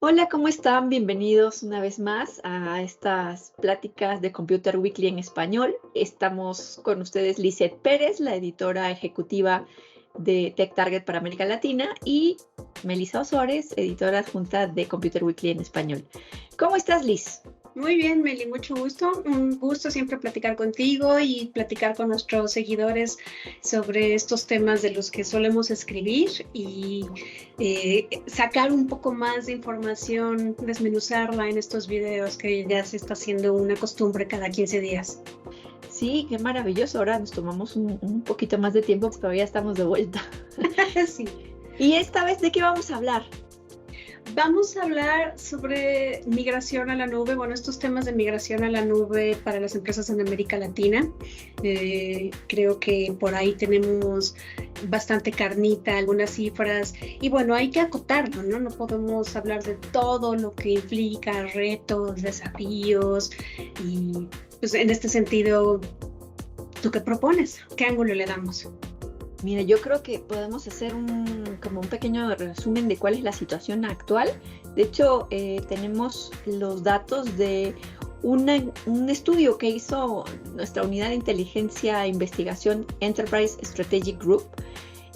Hola, ¿cómo están? Bienvenidos una vez más a estas pláticas de Computer Weekly en español. Estamos con ustedes Lizeth Pérez, la editora ejecutiva de TechTarget para América Latina, y Melissa Osores, editora adjunta de Computer Weekly en español. ¿Cómo estás, Liz? Muy bien, Meli, mucho gusto. Un gusto siempre platicar contigo y platicar con nuestros seguidores sobre estos temas de los que solemos escribir y sacar un poco más de información, desmenuzarla en estos videos que ya se está haciendo una costumbre cada 15 días. Sí, qué maravilloso. Ahora nos tomamos un poquito más de tiempo, porque todavía estamos de vuelta. Sí. ¿Y esta vez de qué vamos a hablar? Vamos a hablar sobre migración a la nube, bueno, estos temas de migración a la nube para las empresas en América Latina. Creo que por ahí tenemos bastante carnita, algunas cifras, y bueno, hay que acotarlo, ¿no? No podemos hablar de todo lo que implica retos, desafíos, y pues en este sentido, ¿tú qué propones? ¿Qué ángulo le damos? Mira, yo creo que podemos hacer como un pequeño resumen de cuál es la situación actual. De hecho, tenemos los datos de un estudio que hizo nuestra unidad de inteligencia e investigación Enterprise Strategic Group,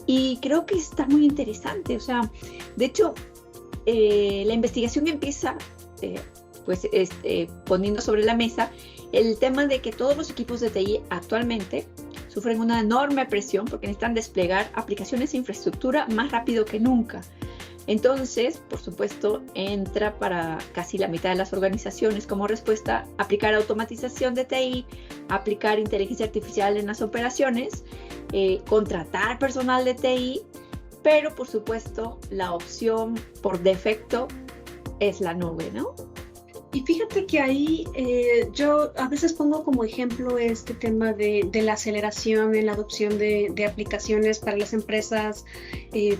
y creo que está muy interesante. O sea, de hecho, la investigación empieza poniendo sobre la mesa el tema de que todos los equipos de TI actualmente sufren una enorme presión porque necesitan desplegar aplicaciones e infraestructura más rápido que nunca. Entonces, por supuesto, entra para casi la mitad de las organizaciones como respuesta aplicar automatización de TI, aplicar inteligencia artificial en las operaciones, contratar personal de TI, pero por supuesto la opción por defecto es la nube, ¿no? Y fíjate que ahí yo a veces pongo como ejemplo este tema de la aceleración en la adopción de aplicaciones para las empresas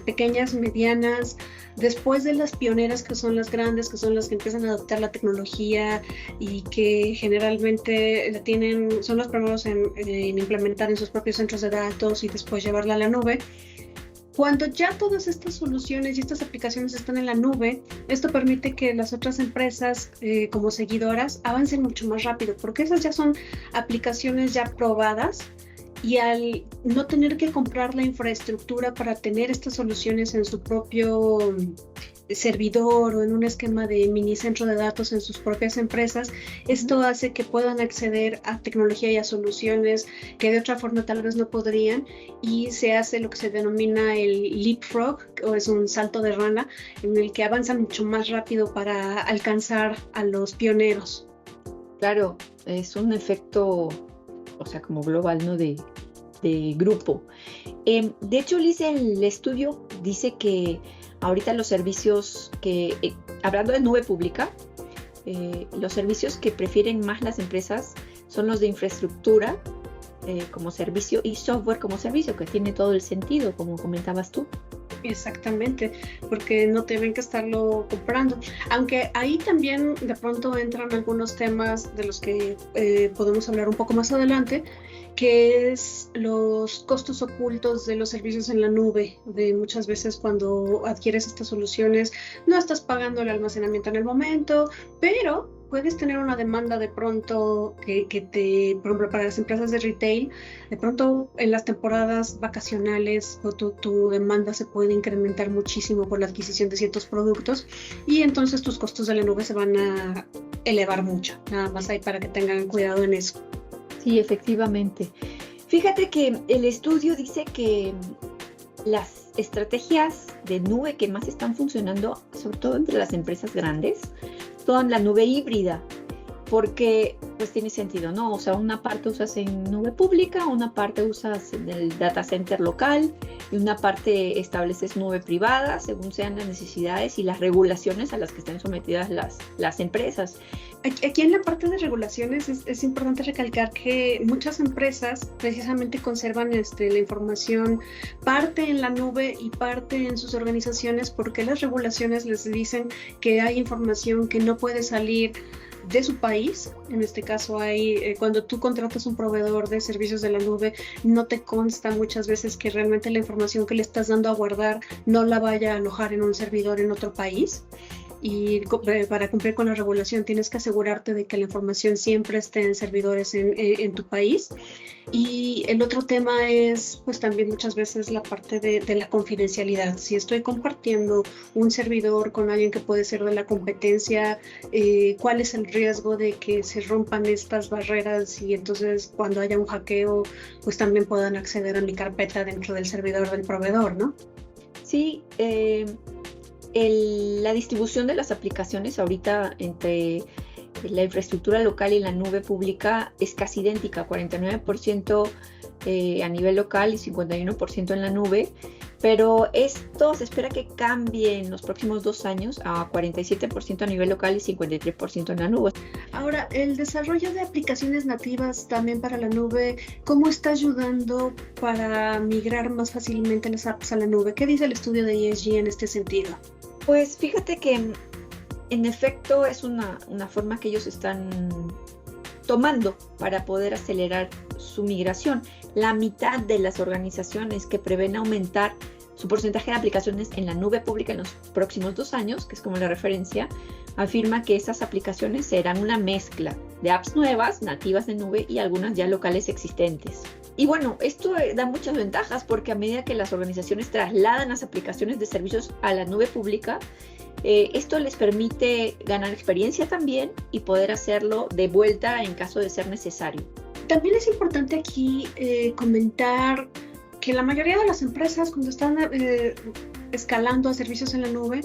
pequeñas, medianas, después de las pioneras que son las grandes, que son las que empiezan a adoptar la tecnología y que generalmente son los primeros en implementar en sus propios centros de datos y después llevarla a la nube. Cuando ya todas estas soluciones y estas aplicaciones están en la nube, esto permite que las otras empresas como seguidoras avancen mucho más rápido, porque esas ya son aplicaciones ya probadas, y al no tener que comprar la infraestructura para tener estas soluciones en su propio servidor o en un esquema de mini centro de datos en sus propias empresas, esto hace que puedan acceder a tecnología y a soluciones que de otra forma tal vez no podrían, y se hace lo que se denomina el leapfrog, o es un salto de rana, en el que avanzan mucho más rápido para alcanzar a los pioneros. Claro, es un efecto, o sea, como global, ¿no? De grupo. De hecho, Liz, el estudio dice que ahorita los servicios hablando de nube pública, los servicios que prefieren más las empresas son los de infraestructura como servicio y software como servicio, que tiene todo el sentido, como comentabas tú. Exactamente, porque no tienen que estarlo comprando. Aunque ahí también de pronto entran algunos temas de los que podemos hablar un poco más adelante, que es los costos ocultos de los servicios en la nube. De muchas veces cuando adquieres estas soluciones no estás pagando el almacenamiento en el momento, pero puedes tener una demanda de pronto por ejemplo, para las empresas de retail, de pronto en las temporadas vacacionales tu demanda se puede incrementar muchísimo por la adquisición de ciertos productos, y entonces tus costos de la nube se van a elevar mucho. Nada más ahí para que tengan cuidado en eso. Sí, efectivamente. Fíjate que el estudio dice que las estrategias de nube que más están funcionando, sobre todo entre las empresas grandes, son la nube híbrida, porque pues tiene sentido, ¿no? O sea, una parte usas en nube pública, una parte usas en el data center local, y una parte estableces nube privada según sean las necesidades y las regulaciones a las que están sometidas las empresas. Aquí en la parte de regulaciones es importante recalcar que muchas empresas precisamente conservan la información parte en la nube y parte en sus organizaciones, porque las regulaciones les dicen que hay información que no puede salir de su país. En este caso cuando tú contratas un proveedor de servicios de la nube, no te consta muchas veces que realmente la información que le estás dando a guardar no la vaya a alojar en un servidor en otro país. y para cumplir con la regulación tienes que asegurarte de que la información siempre esté en servidores en tu país. Y el otro tema es, pues también muchas veces la parte de la confidencialidad. Si estoy compartiendo un servidor con alguien que puede ser de la competencia, ¿cuál es el riesgo de que se rompan estas barreras y entonces cuando haya un hackeo, pues también puedan acceder a mi carpeta dentro del servidor del proveedor, ¿no? Sí, la distribución de las aplicaciones ahorita entre la infraestructura local y la nube pública es casi idéntica, 49% a nivel local y 51% en la nube, pero esto se espera que cambie en los próximos 2 años a 47% a nivel local y 53% en la nube. Ahora, el desarrollo de aplicaciones nativas también para la nube, ¿cómo está ayudando para migrar más fácilmente las apps a la nube? ¿Qué dice el estudio de ESG en este sentido? Pues fíjate que en efecto es una forma que ellos están tomando para poder acelerar su migración. La mitad de las organizaciones que prevén aumentar su porcentaje de aplicaciones en la nube pública en los próximos 2 años, que es como la referencia, afirma que esas aplicaciones serán una mezcla de apps nuevas, nativas de nube y algunas ya locales existentes. Y bueno, esto da muchas ventajas porque a medida que las organizaciones trasladan las aplicaciones de servicios a la nube pública, esto les permite ganar experiencia también y poder hacerlo de vuelta en caso de ser necesario. También es importante aquí comentar que la mayoría de las empresas cuando están escalando a servicios en la nube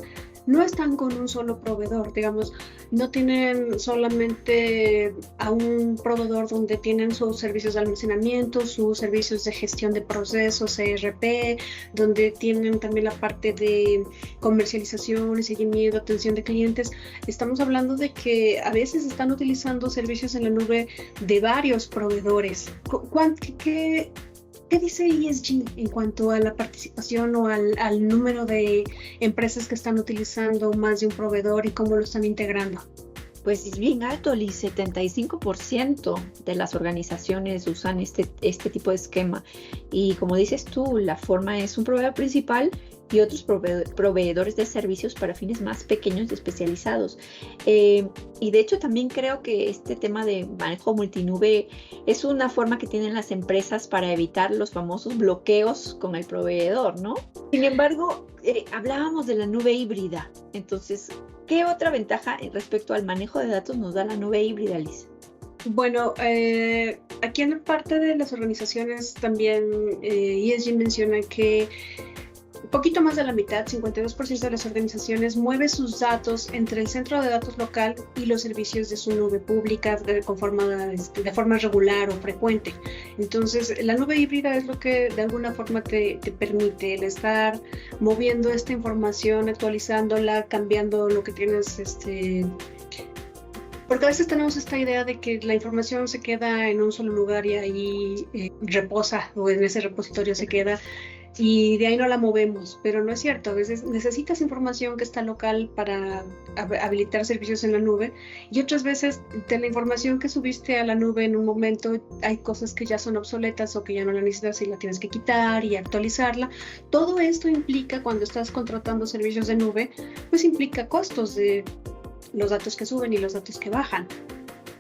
no están con un solo proveedor, digamos, no tienen solamente a un proveedor donde tienen sus servicios de almacenamiento, sus servicios de gestión de procesos, ERP, donde tienen también la parte de comercialización, seguimiento, atención de clientes. Estamos hablando de que a veces están utilizando servicios en la nube de varios proveedores. ¿Qué dice ESG en cuanto a la participación o al número de empresas que están utilizando más de un proveedor y cómo lo están integrando? Pues es bien alto, Liz, 75% de las organizaciones usan este tipo de esquema. Y como dices tú, la forma es un proveedor principal y otros proveedores de servicios para fines más pequeños y especializados. Y de hecho también creo que este tema de manejo multinube es una forma que tienen las empresas para evitar los famosos bloqueos con el proveedor, ¿no? Sin embargo, hablábamos de la nube híbrida. Entonces, ¿qué otra ventaja respecto al manejo de datos nos da la nube híbrida, Liz? Bueno, aquí en la parte de las organizaciones también ESG menciona que un poquito más de la mitad, 52% de las organizaciones mueve sus datos entre el centro de datos local y los servicios de su nube pública de forma regular o frecuente. Entonces, la nube híbrida es lo que de alguna forma te permite el estar moviendo esta información, actualizándola, cambiando lo que tienes, porque a veces tenemos esta idea de que la información se queda en un solo lugar y ahí reposa o en ese repositorio se queda y de ahí no la movemos, pero no es cierto. A veces necesitas información que está local para habilitar servicios en la nube y otras veces de la información que subiste a la nube en un momento hay cosas que ya son obsoletas o que ya no la necesitas y la tienes que quitar y actualizarla. Todo esto implica, cuando estás contratando servicios de nube, pues implica costos de los datos que suben y los datos que bajan.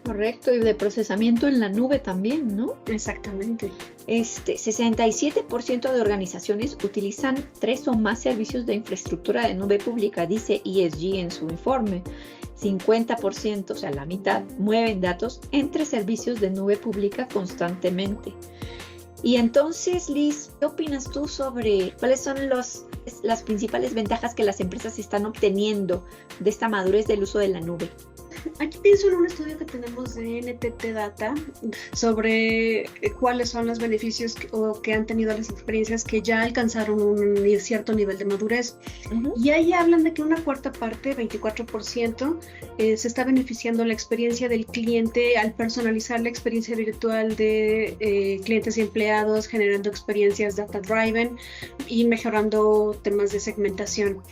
Correcto, y de procesamiento en la nube también, ¿no? Exactamente. 67% de organizaciones utilizan 3 o más servicios de infraestructura de nube pública, dice ESG en su informe. 50%, o sea, la mitad, mueven datos entre servicios de nube pública constantemente. Y entonces, Liz, ¿qué opinas tú sobre cuáles son las principales ventajas que las empresas están obteniendo de esta madurez del uso de la nube? Aquí pienso en un estudio que tenemos de NTT Data sobre cuáles son los beneficios que han tenido las experiencias que ya alcanzaron un cierto nivel de madurez. Uh-huh. Y ahí hablan de que una cuarta parte, 24%, se está beneficiando la experiencia del cliente al personalizar la experiencia virtual de clientes y empleados, generando experiencias data-driven y mejorando temas de segmentación.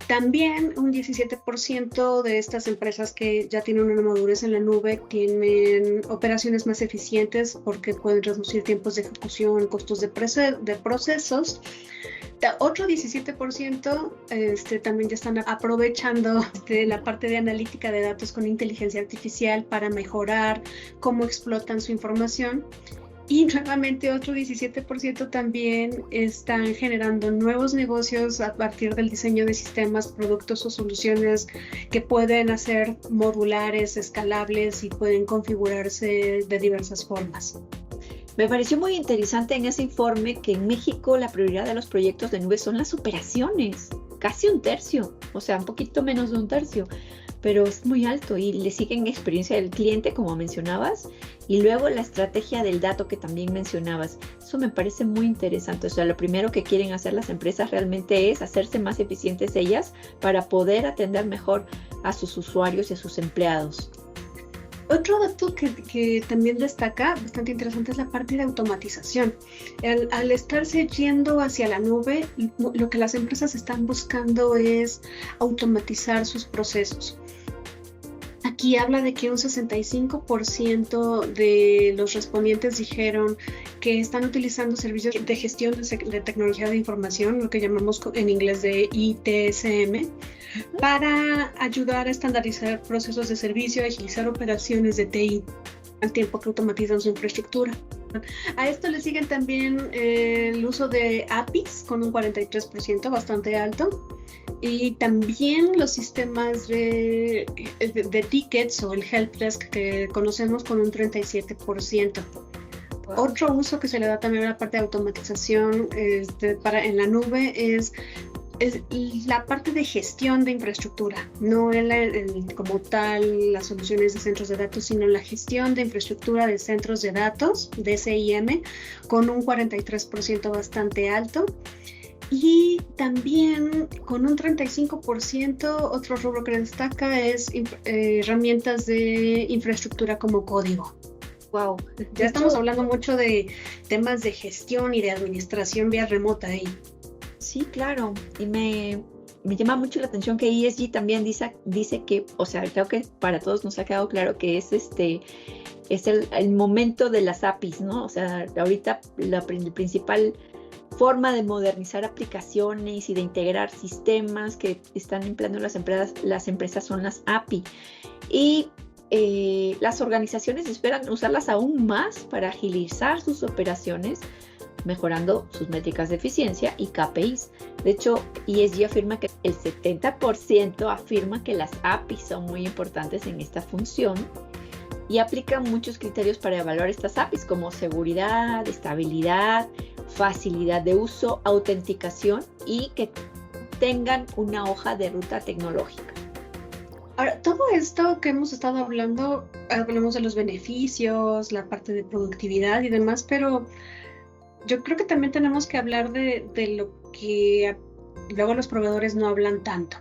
También un 17% de estas empresas que ya tienen una madurez en la nube tienen operaciones más eficientes porque pueden reducir tiempos de ejecución, costos de procesos. Otro 17% también ya están aprovechando la parte de analítica de datos con inteligencia artificial para mejorar cómo explotan su información. Y nuevamente otro 17% también están generando nuevos negocios a partir del diseño de sistemas, productos o soluciones que pueden hacer modulares, escalables y pueden configurarse de diversas formas. Me pareció muy interesante en ese informe que en México la prioridad de los proyectos de nube son las operaciones, casi un tercio, o sea, un poquito menos de un tercio, pero es muy alto y le siguen experiencia del cliente, como mencionabas, y luego la estrategia del dato que también mencionabas. Eso me parece muy interesante. O sea, lo primero que quieren hacer las empresas realmente es hacerse más eficientes ellas para poder atender mejor a sus usuarios y a sus empleados. Otro dato que también destaca, bastante interesante, es la parte de automatización. Al estarse yendo hacia la nube, lo que las empresas están buscando es automatizar sus procesos. Aquí habla de que un 65% de los respondientes dijeron que están utilizando servicios de gestión de tecnología de información, lo que llamamos en inglés de ITSM, para ayudar a estandarizar procesos de servicio, agilizar operaciones de TI al tiempo que automatizan su infraestructura. A esto le siguen también el uso de APIs con un 43%, bastante alto. Y también los sistemas de tickets o el helpdesk que conocemos con un 37%. Wow. Otro uso que se le da también a la parte de automatización en la nube es la parte de gestión de infraestructura, no como tal las soluciones de centros de datos, sino la gestión de infraestructura de centros de datos, de SIM, con un 43% bastante alto. Y también con un 35%, otro rubro que destaca es herramientas de infraestructura como código. Wow. Ya estamos hablando mucho de temas de gestión y de administración vía remota ahí. Sí, claro. Y me llama mucho la atención que ESG también dice que, o sea, creo que para todos nos ha quedado claro que es el momento de las APIs, ¿no? O sea, ahorita la principal forma de modernizar aplicaciones y de integrar sistemas que están empleando las empresas son las API. Y las organizaciones esperan usarlas aún más para agilizar sus operaciones, mejorando sus métricas de eficiencia y KPIs. De hecho, ESG afirma que el 70% afirma que las APIs son muy importantes en esta función y aplican muchos criterios para evaluar estas APIs como seguridad, estabilidad, facilidad de uso, autenticación y que tengan una hoja de ruta tecnológica. Ahora, todo esto que hemos estado hablando, hablamos de los beneficios, la parte de productividad y demás, pero yo creo que también tenemos que hablar de lo que luego los proveedores no hablan tanto.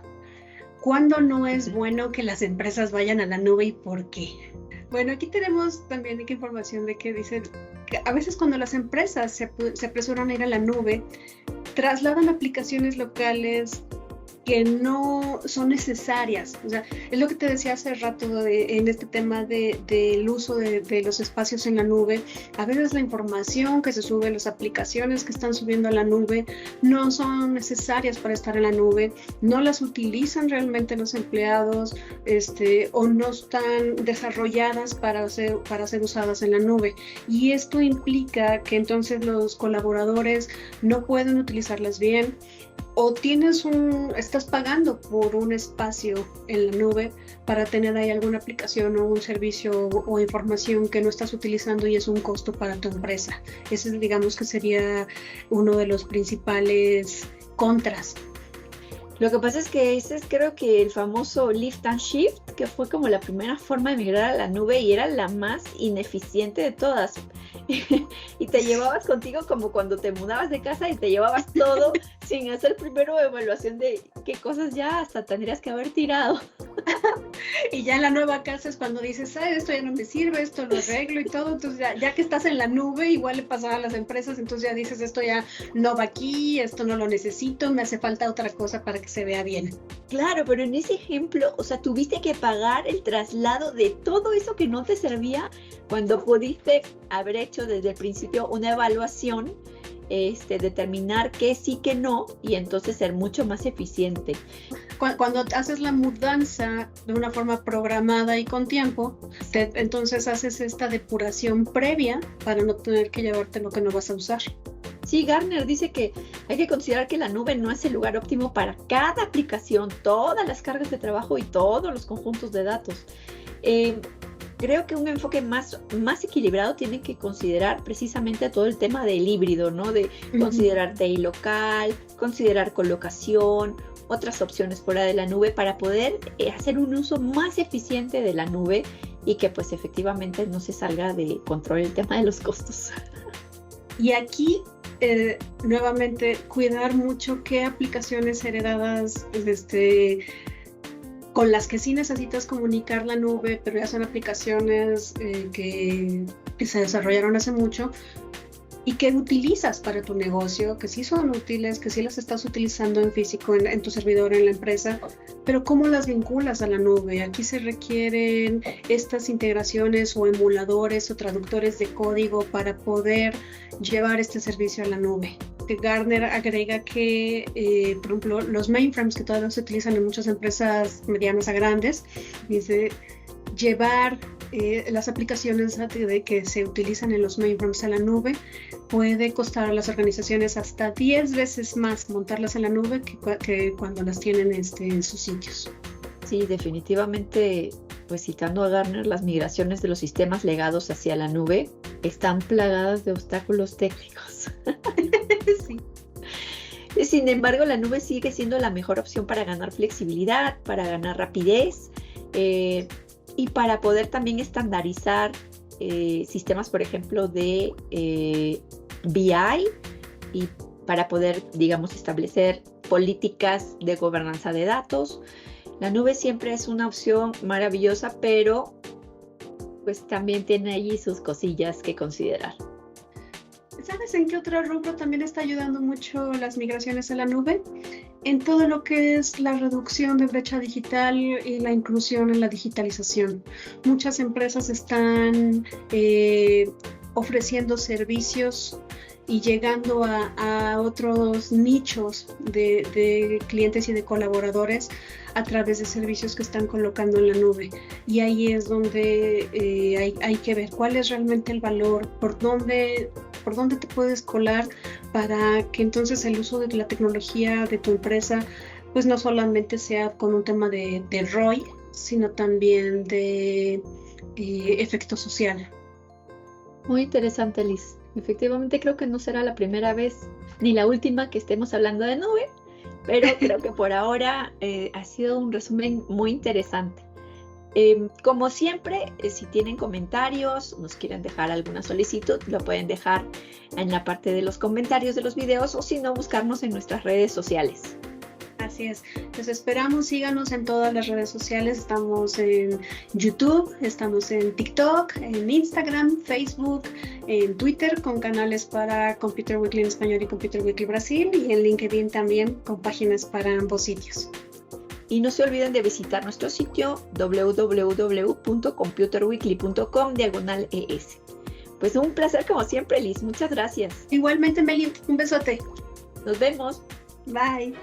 ¿Cuándo no es bueno que las empresas vayan a la nube y por qué? Bueno, aquí tenemos también información de que dicen que a veces cuando las empresas se apresuran a ir a la nube, trasladan aplicaciones locales que no son necesarias. O sea, es lo que te decía hace rato en este tema del uso de los espacios en la nube. A veces la información que se sube, las aplicaciones que están subiendo a la nube no son necesarias para estar en la nube, no las utilizan realmente los empleados o no están desarrolladas para ser usadas en la nube. Y esto implica que entonces los colaboradores no pueden utilizarlas bien, o estás pagando por un espacio en la nube para tener ahí alguna aplicación o un servicio o información que no estás utilizando y es un costo para tu empresa. Ese, digamos, que sería uno de los principales contras. Lo que pasa es que ese es, creo que el famoso lift and shift, que fue como la primera forma de migrar a la nube y era la más ineficiente de todas. Y te llevabas contigo como cuando te mudabas de casa y te llevabas todo sin hacer primero evaluación de qué cosas ya hasta tendrías que haber tirado. Y ya en la nueva casa es cuando dices, esto ya no me sirve, esto lo arreglo y todo. Entonces ya que estás en la nube, igual le pasa a las empresas, entonces ya dices, esto ya no va aquí, esto no lo necesito, me hace falta otra cosa para que se vea bien. Claro, pero en ese ejemplo, o sea, tuviste que pagar el traslado de todo eso que no te servía cuando pudiste haber hecho desde el principio una evaluación, determinar qué sí, qué no, y entonces ser mucho más eficiente. Cuando haces la mudanza de una forma programada y con tiempo, entonces haces esta depuración previa para no tener que llevarte lo que no vas a usar. Sí, Gartner dice que hay que considerar que la nube no es el lugar óptimo para cada aplicación, todas las cargas de trabajo y todos los conjuntos de datos. Creo que un enfoque más equilibrado tiene que considerar precisamente todo el tema del híbrido, ¿no? De considerar TI local, considerar colocación, otras opciones fuera de la nube para poder hacer un uso más eficiente de la nube y que pues efectivamente no se salga de control el tema de los costos. Y aquí, nuevamente, cuidar mucho qué aplicaciones heredadas con las que sí necesitas comunicar la nube, pero ya son aplicaciones que se desarrollaron hace mucho y que utilizas para tu negocio, que sí son útiles, que sí las estás utilizando en físico, en tu servidor, en la empresa, pero ¿cómo las vinculas a la nube? Aquí se requieren estas integraciones o emuladores o traductores de código para poder llevar este servicio a la nube. Gartner agrega que, por ejemplo, los mainframes que todavía se utilizan en muchas empresas medianas a grandes, dice, llevar las aplicaciones que se utilizan en los mainframes a la nube puede costar a las organizaciones hasta 10 veces más montarlas en la nube que cuando las tienen en sus sitios. Sí, definitivamente, pues citando a Gartner, las migraciones de los sistemas legados hacia la nube están plagadas de obstáculos técnicos. Sí. Sin embargo, la nube sigue siendo la mejor opción para ganar flexibilidad, para ganar rapidez y para poder también estandarizar sistemas, por ejemplo, de BI y para poder, digamos, establecer políticas de gobernanza de datos. La nube siempre es una opción maravillosa, pero pues también tiene allí sus cosillas que considerar. ¿Sabes en qué otro rubro también está ayudando mucho las migraciones a la nube? En todo lo que es la reducción de brecha digital y la inclusión en la digitalización. Muchas empresas están ofreciendo servicios y llegando a otros nichos de clientes y de colaboradores a través de servicios que están colocando en la nube. Y ahí es donde hay que ver cuál es realmente el valor, por dónde te puedes colar para que entonces el uso de la tecnología de tu empresa pues no solamente sea con un tema de ROI, sino también de efecto social. Muy interesante, Liz. Efectivamente creo que no será la primera vez ni la última que estemos hablando de nube, pero creo que por ahora ha sido un resumen muy interesante. Como siempre, si tienen comentarios, nos quieren dejar alguna solicitud, lo pueden dejar en la parte de los comentarios de los videos o si no, buscarnos en nuestras redes sociales. Así es, los esperamos, síganos en todas las redes sociales, estamos en YouTube, estamos en TikTok, en Instagram, Facebook, en Twitter con canales para Computer Weekly en español y Computer Weekly Brasil y en LinkedIn también con páginas para ambos sitios. Y no se olviden de visitar nuestro sitio www.computerweekly.com/ES. Pues un placer como siempre, Liz, muchas gracias. Igualmente, Meli, un besote. Nos vemos. Bye.